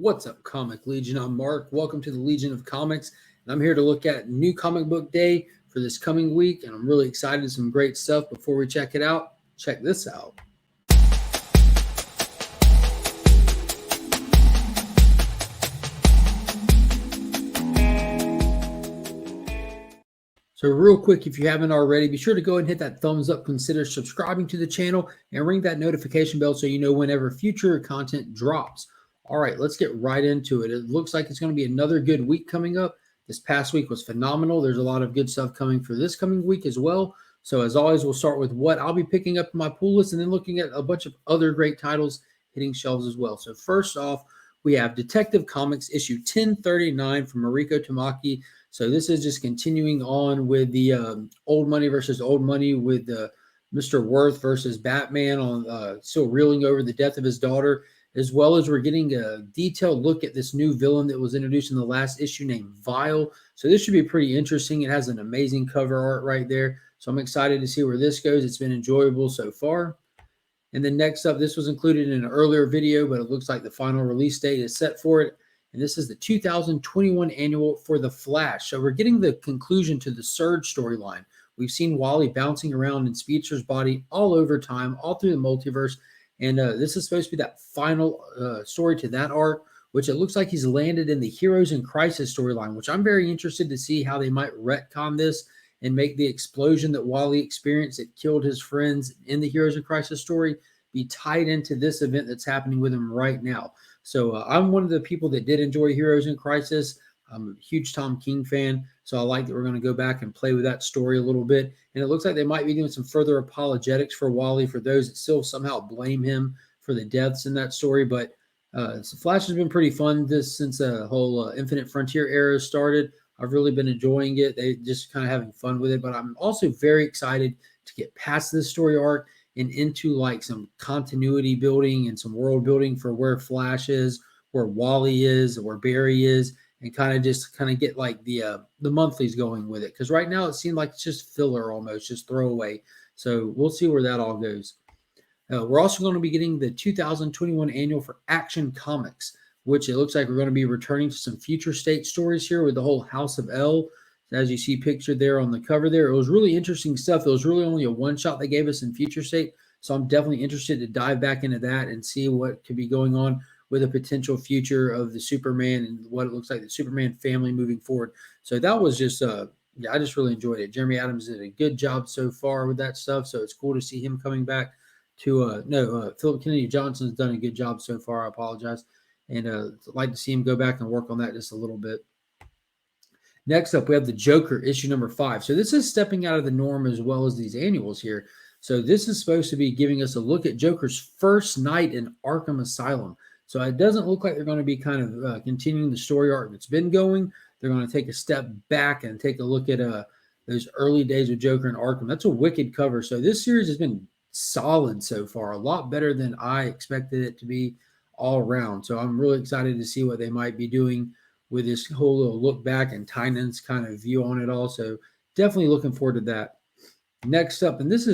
What's up, Comic Legion? I'm Mark. Welcome to the Legion of Comics. And I'm here to look at new comic book day for this coming week. And I'm really excited. Some great stuff. Before we check it out, check this out. So real quick, if you haven't already, be sure to go ahead and hit that thumbs up, consider subscribing to the channel, and ring that notification bell so you know whenever future content drops. All right, let's get right into it. It looks like it's going to be another good week coming up. This past week was phenomenal. There's a lot of good stuff coming for this coming week as well. So as always, we'll start with what I'll be picking up in my pool list and then looking at a bunch of other great titles hitting shelves as well. So first off, we have Detective Comics issue 1039 from Mariko Tamaki. So this is just continuing on with the old money versus old money with Mr. Worth versus Batman on still reeling over the death of his daughter, as well as we're getting a detailed look at this new villain that was introduced in the last issue named Vile. So this should be pretty interesting. It has an amazing cover art right there. So I'm excited to see where this goes. It's been enjoyable so far. And then next up, this was included in an earlier video, but it looks like the final release date is set for it. And this is the 2021 annual for The Flash. So we're getting the conclusion to the Surge storyline. We've seen Wally bouncing around in Speedster's body all over time, all through the multiverse. And this is supposed to be that final story to that arc, which it looks like he's landed in the Heroes in Crisis storyline, which I'm very interested to see how they might retcon this and make the explosion that Wally experienced that killed his friends in the Heroes in Crisis story be tied into this event that's happening with him right now. So I'm one of the people that did enjoy Heroes in Crisis. I'm a huge Tom King fan, so I like that we're going to go back and play with that story a little bit. And it looks like they might be doing some further apologetics for Wally for those that still somehow blame him for the deaths in that story. But Flash has been pretty fun since the whole Infinite Frontier era started. I've really been enjoying it. They just kind of having fun with it. But I'm also very excited to get past this story arc and into like some continuity building and some world building for where Flash is, where Wally is, where Barry is, and kind of get like the monthlies going with it. Because right now it seemed like it's just filler almost, just throwaway. So we'll see where that all goes. We're also going to be getting the 2021 annual for Action Comics, which it looks like we're going to be returning to some future state stories here with the whole House of L. As you see pictured there on the cover there, it was really interesting stuff. It was really only a one-shot they gave us in Future State, so I'm definitely interested to dive back into that and see what could be going on with a potential future of the Superman and what it looks like the Superman family moving forward. So that was just, I just really enjoyed it. Jeremy Adams did a good job so far with that stuff, so it's cool to see him coming back to, Philip Kennedy Johnson's done a good job so far. I apologize. And I'd like to see him go back and work on that just a little bit. Next up, we have the Joker, issue number 5. So this is stepping out of the norm as well as these annuals here. So this is supposed to be giving us a look at Joker's first night in Arkham Asylum. So it doesn't look like they're going to be kind of continuing the story arc that's been going. They're going to take a step back and take a look at those early days of Joker in Arkham. That's a wicked cover. So this series has been solid so far, a lot better than I expected it to be all around. So I'm really excited to see what they might be doing with this whole little look back and Tynan's kind of view on it all. So definitely looking forward to that. Next up, and this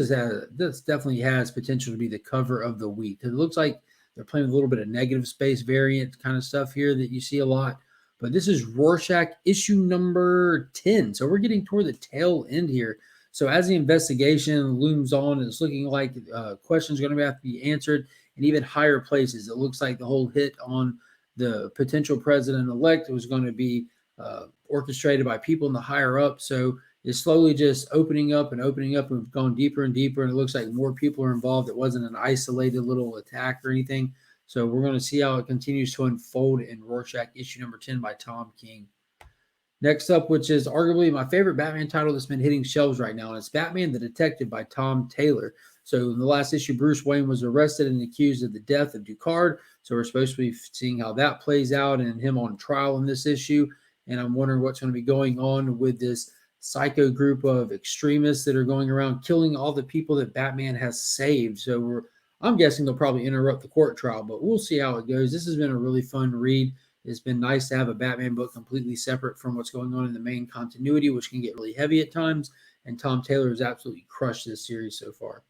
definitely has potential to be the cover of the week. It looks like they're playing a little bit of negative space variant kind of stuff here that you see a lot. But this is Rorschach issue number 10. So we're getting toward the tail end here. So as the investigation looms on, it's looking like questions are going to have to be answered in even higher places. It looks like the whole hit on the potential president-elect was going to be orchestrated by people in the higher up. So it's slowly just opening up and opening up. We've gone deeper and deeper, and it looks like more people are involved. It wasn't an isolated little attack or anything. So we're going to see how it continues to unfold in Rorschach issue number 10 by Tom King. Next up, which is arguably my favorite Batman title that's been hitting shelves right now, and it's Batman the Detective by Tom Taylor. So in the last issue, Bruce Wayne was arrested and accused of the death of Ducard. So we're supposed to be seeing how that plays out and him on trial in this issue. And I'm wondering what's going to be going on with this psycho group of extremists that are going around killing all the people that Batman has saved. So I'm guessing they'll probably interrupt the court trial, but we'll see how it goes. This has been a really fun read. It's been nice to have a Batman book completely separate from what's going on in the main continuity, which can get really heavy at times. And Tom Taylor has absolutely crushed this series so far.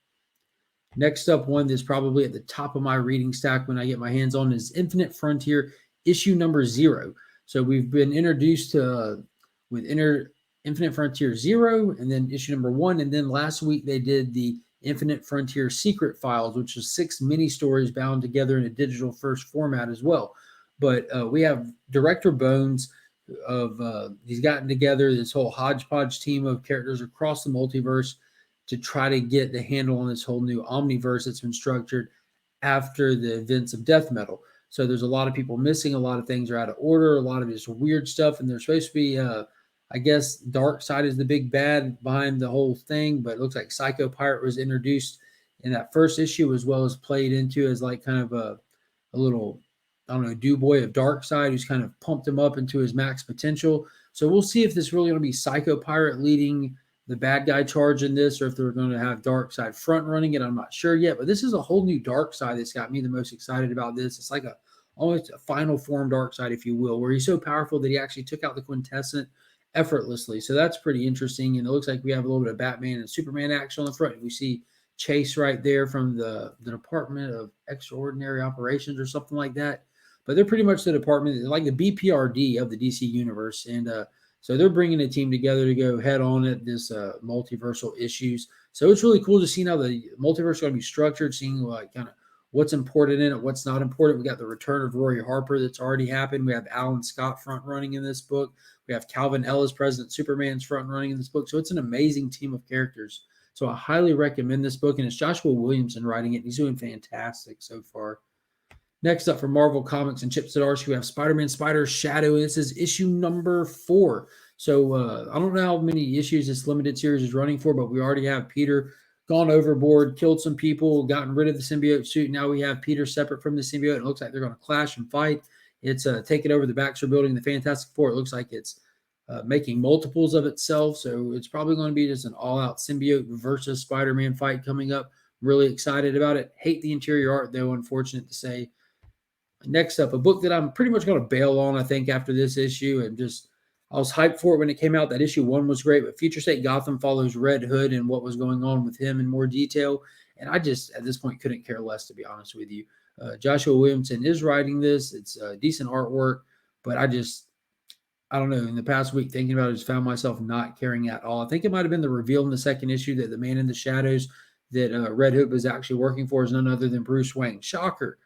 Next up, one that's probably at the top of my reading stack when I get my hands on is Infinite Frontier issue number 0. So we've been introduced to with Infinite Frontier 0, and then issue number 1, and then last week they did the Infinite Frontier Secret Files, which is 6 mini stories bound together in a digital first format as well. But we have Director Bones he's gotten together this whole hodgepodge team of characters across the multiverse to try to get the handle on this whole new omniverse that's been structured after the events of Death Metal. So there's a lot of people missing, a lot of things are out of order, a lot of just weird stuff, and there's supposed to be I guess Darkseid is the big bad behind the whole thing, but it looks like Psycho Pirate was introduced in that first issue as well as played into as like kind of a little, I don't know, do-boy of Darkseid who's kind of pumped him up into his max potential. So we'll see if this really going to be Psycho Pirate leading the bad guy charge in this, or if they're going to have Darkseid front running it. I'm not sure yet, but this is a whole new Darkseid that's got me the most excited about this. It's like almost a final form Darkseid, if you will, where he's so powerful that he actually took out the Quintessent effortlessly. So that's pretty interesting. And it looks like we have a little bit of Batman and Superman action on the front. We see Chase right there from the Department of Extraordinary Operations or something like that. But they're pretty much the department, like the BPRD of the DC universe. And so they're bringing a team together to go head on at this multiversal issues. So it's really cool to see how the multiverse is going to be structured, seeing like kind of what's important in it, what's not important. We got the return of Rory Harper that's already happened. We have Alan Scott front running in this book. We have Calvin Ellis, President Superman's front running in this book. So it's an amazing team of characters. So I highly recommend this book, and it's Joshua Williamson writing it. He's doing fantastic so far. Next up from Marvel Comics and Chip Zdarsky, we have Spider-Man Spider Shadow. This is issue number 4. So I don't know how many issues this limited series is running for, but we already have Peter gone overboard, killed some people, gotten rid of the symbiote suit. Now we have Peter separate from the symbiote. It looks like they're going to clash and fight. It's taking over the Baxter Building, the Fantastic Four. It looks like it's making multiples of itself. So it's probably going to be just an all-out symbiote versus Spider-Man fight coming up. Really excited about it. Hate the interior art, though, unfortunate to say. Next up, a book that I'm pretty much going to bail on, I think, after this issue. And just, I was hyped for it when it came out. That issue 1 was great, but Future State Gotham follows Red Hood and what was going on with him in more detail. And I just, at this point, couldn't care less, to be honest with you. Joshua Williamson is writing this. It's decent artwork, but I don't know. In the past week, thinking about it, I just found myself not caring at all. I think it might have been the reveal in the second issue that the Man in the Shadows that Red Hood was actually working for is none other than Bruce Wayne. Shocker.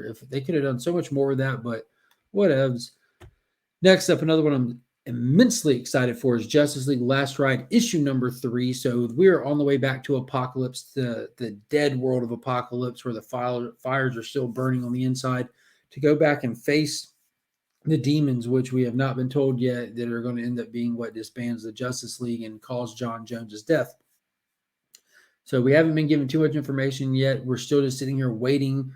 If they could have done so much more with that, but whatevs. Next up, another one I'm immensely excited for is Justice League Last Ride, issue number 3. So we're on the way back to Apocalypse, the dead world of Apocalypse, where the fires are still burning on the inside, to go back and face the demons, which we have not been told yet, that are going to end up being what disbands the Justice League and caused John Jones's death. So we haven't been given too much information yet. We're still just sitting here waiting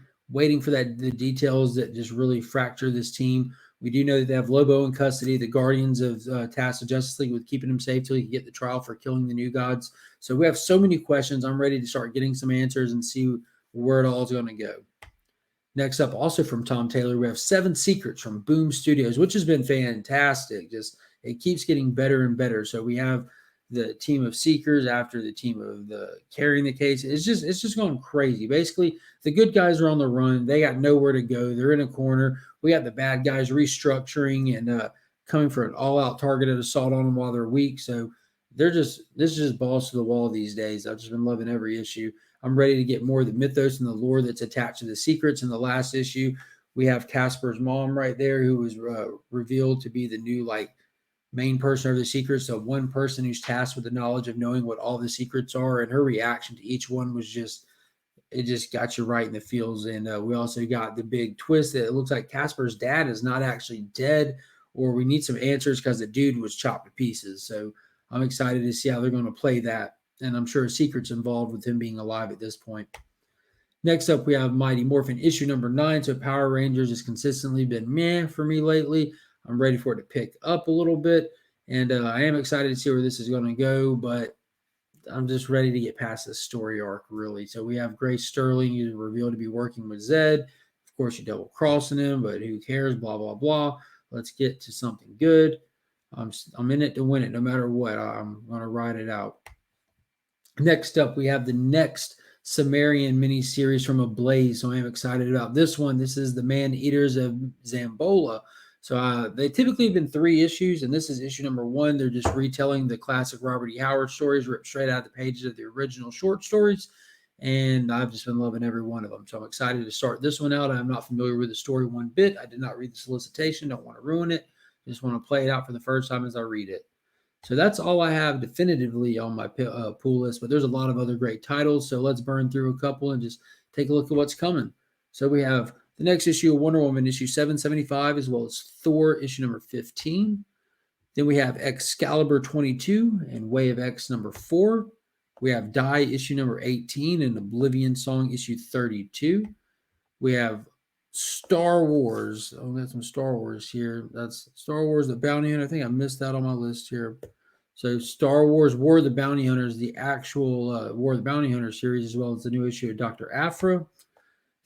for the details that just really fracture this team. We do know that they have Lobo in custody. The Guardians of tasked the Justice League with keeping him safe till he can get the trial for killing the New Gods. So we have so many questions. I'm ready to start getting some answers and see where it all is going to go. Next up, also from Tom Taylor, we have 7 Secrets from Boom Studios, which has been fantastic. Just it keeps getting better and better. So we have the team of Seekers after the team of the carrying the case. It's just going crazy. Basically, the good guys are on the run. They got nowhere to go. They're in a corner. We got the bad guys restructuring and coming for an all-out targeted assault on them while they're weak. So this is just balls to the wall these days. I've just been loving every issue. I'm ready to get more of the mythos and the lore that's attached to the Secrets. In the last issue, we have Casper's mom right there, who was revealed to be the new main person of the Secrets. So one person who's tasked with the knowledge of knowing what all the secrets are, and her reaction to each one was just got you right in the feels. And we also got the big twist that it looks like Casper's dad is not actually dead, or we need some answers because the dude was chopped to pieces. So I'm excited to see how they're going to play that. And I'm sure Secret's involved with him being alive at this point. Next up, we have Mighty Morphin issue number 9. So Power Rangers has consistently been meh for me lately. I'm ready for it to pick up a little bit. And I am excited to see where this is going to go, but I'm just ready to get past this story arc, really. So we have Grace Sterling, who's revealed to be working with Zed. Of course, you're double-crossing him, but who cares, blah, blah, blah. Let's get to something good. I'm in it to win it no matter what. I'm going to ride it out. Next up, we have the next Sumerian mini-series from Ablaze, so I am excited about this one. This is The Man-Eaters of Zambola. So they typically have been 3 issues, and this is issue number 1. They're just retelling the classic Robert E. Howard stories ripped straight out of the pages of the original short stories, and I've just been loving every one of them. So I'm excited to start this one out. I'm not familiar with the story one bit. I did not read the solicitation. Don't want to ruin it. Just want to play it out for the first time as I read it. So that's all I have definitively on my pool list, but there's a lot of other great titles. So let's burn through a couple and just take a look at what's coming. So we have the next issue of Wonder Woman, issue 775, as well as Thor, issue number 15. Then we have Excalibur 22 and Way of X number 4. We have Die, issue number 18, and Oblivion Song, issue 32. We have Star Wars. Oh, we got some Star Wars here. That's Star Wars The Bounty Hunter. I think I missed that on my list here. So Star Wars War of the Bounty Hunters, the actual War of the Bounty Hunter series, as well as the new issue of Dr. Aphra.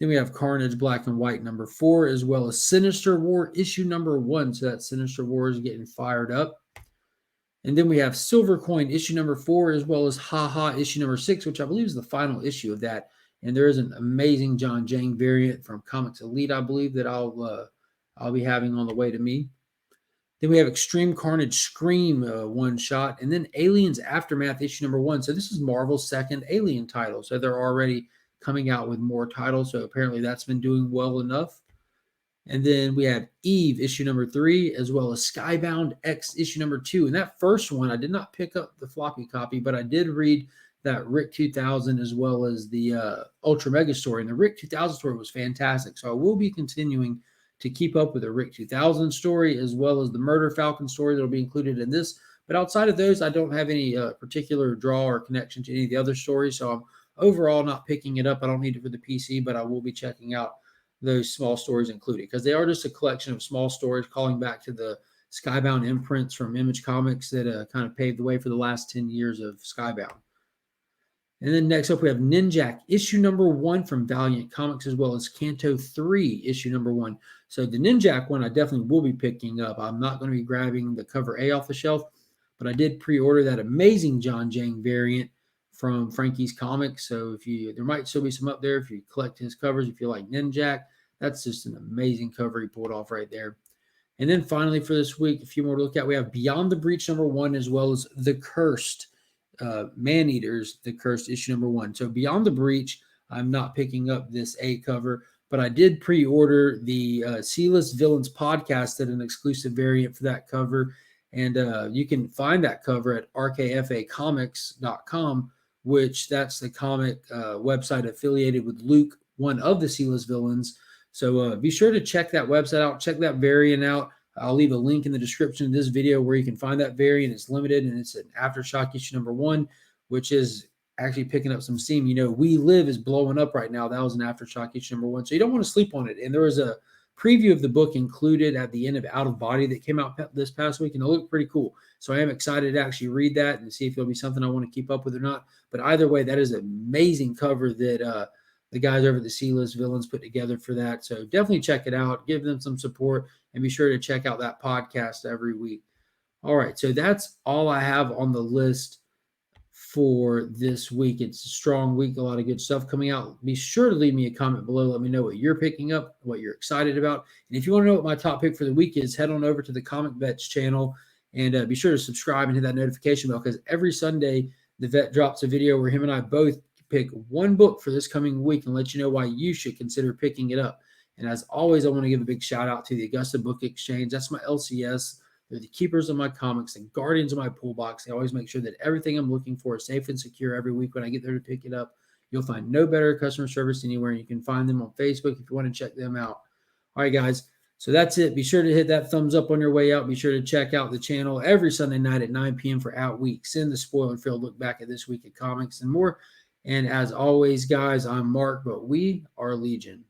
Then we have Carnage Black and White number 4, as well as Sinister War issue number 1. So that Sinister War is getting fired up. And then we have Silver Coin issue number 4, as well as Ha Ha issue number 6, which I believe is the final issue of that. And there is an amazing John Jang variant from Comics Elite, I believe, that I'll be having on the way to me. Then we have Extreme Carnage Scream one shot, and then Aliens Aftermath issue number 1. So this is Marvel's second Alien title. So they're already coming out with more titles. So apparently that's been doing well enough. And then we have Eve issue number 3, as well as Skybound X issue number 2. And that first one, I did not pick up the floppy copy, but I did read that Rick 2000 as well as the Ultra Mega story. And the Rick 2000 story was fantastic. So I will be continuing to keep up with the Rick 2000 story as well as the Murder Falcon story that will be included in this. But outside of those, I don't have any particular draw or connection to any of the other stories. So I'm overall not picking it up. I don't need it for the PC, but I will be checking out those small stories included because they are just a collection of small stories calling back to the Skybound imprints from Image Comics that kind of paved the way for the last 10 years of Skybound. And then next up, we have Ninjak issue number 1 from Valiant Comics, as well as Canto 3 issue number 1. So the Ninjak one, I definitely will be picking up. I'm not going to be grabbing the cover A off the shelf, but I did pre-order that amazing John Jang variant from Frankie's Comics. So there might still be some up there if you collect his covers. If you like Ninjak, that's just an amazing cover he pulled off right there. And then finally for this week, a few more to look at. We have Beyond the Breach number 1, as well as The Cursed. Man-Eaters, The Cursed issue number 1. So Beyond the Breach, I'm not picking up this A cover, but I did pre-order the C-List Villains podcast at an exclusive variant for that cover. And you can find that cover at rkfacomics.com, which that's the comic website affiliated with Luke, one of the C-List Villains. So be sure to check that website out, check that variant out. I'll leave a link in the description of this video where you can find that variant. It's limited, and it's an Aftershock issue number 1, which is actually picking up some steam. You know, We Live is blowing up right now. That was an Aftershock issue number 1, so you don't want to sleep on it. And there was a preview of the book included at the end of Out of Body that came out this past week, and it looked pretty cool. So I am excited to actually read that and see if it'll be something I want to keep up with or not. But either way, that is an amazing cover that the guys over at the C-List Villains put together for that. So definitely check it out. Give them some support. And be sure to check out that podcast every week. All right, so that's all I have on the list for this week. It's a strong week, a lot of good stuff coming out. Be sure to leave me a comment below. Let me know what you're picking up, what you're excited about. And if you want to know what my top pick for the week is, head on over to the Comic Vets channel and be sure to subscribe and hit that notification bell because every Sunday the vet drops a video where him and I both pick one book for this coming week and let you know why you should consider picking it up. And as always, I want to give a big shout out to the Augusta Book Exchange. That's my LCS. They're the keepers of my comics and guardians of my pool box. They always make sure that everything I'm looking for is safe and secure every week when I get there to pick it up. You'll find no better customer service anywhere. You can find them on Facebook if you want to check them out. All right, guys. So that's it. Be sure to hit that thumbs up on your way out. Be sure to check out the channel every Sunday night at 9 p.m. for Out Week. Send the spoiler-filled look back at this week of comics and more. And as always, guys, I'm Mark, but we are Legion.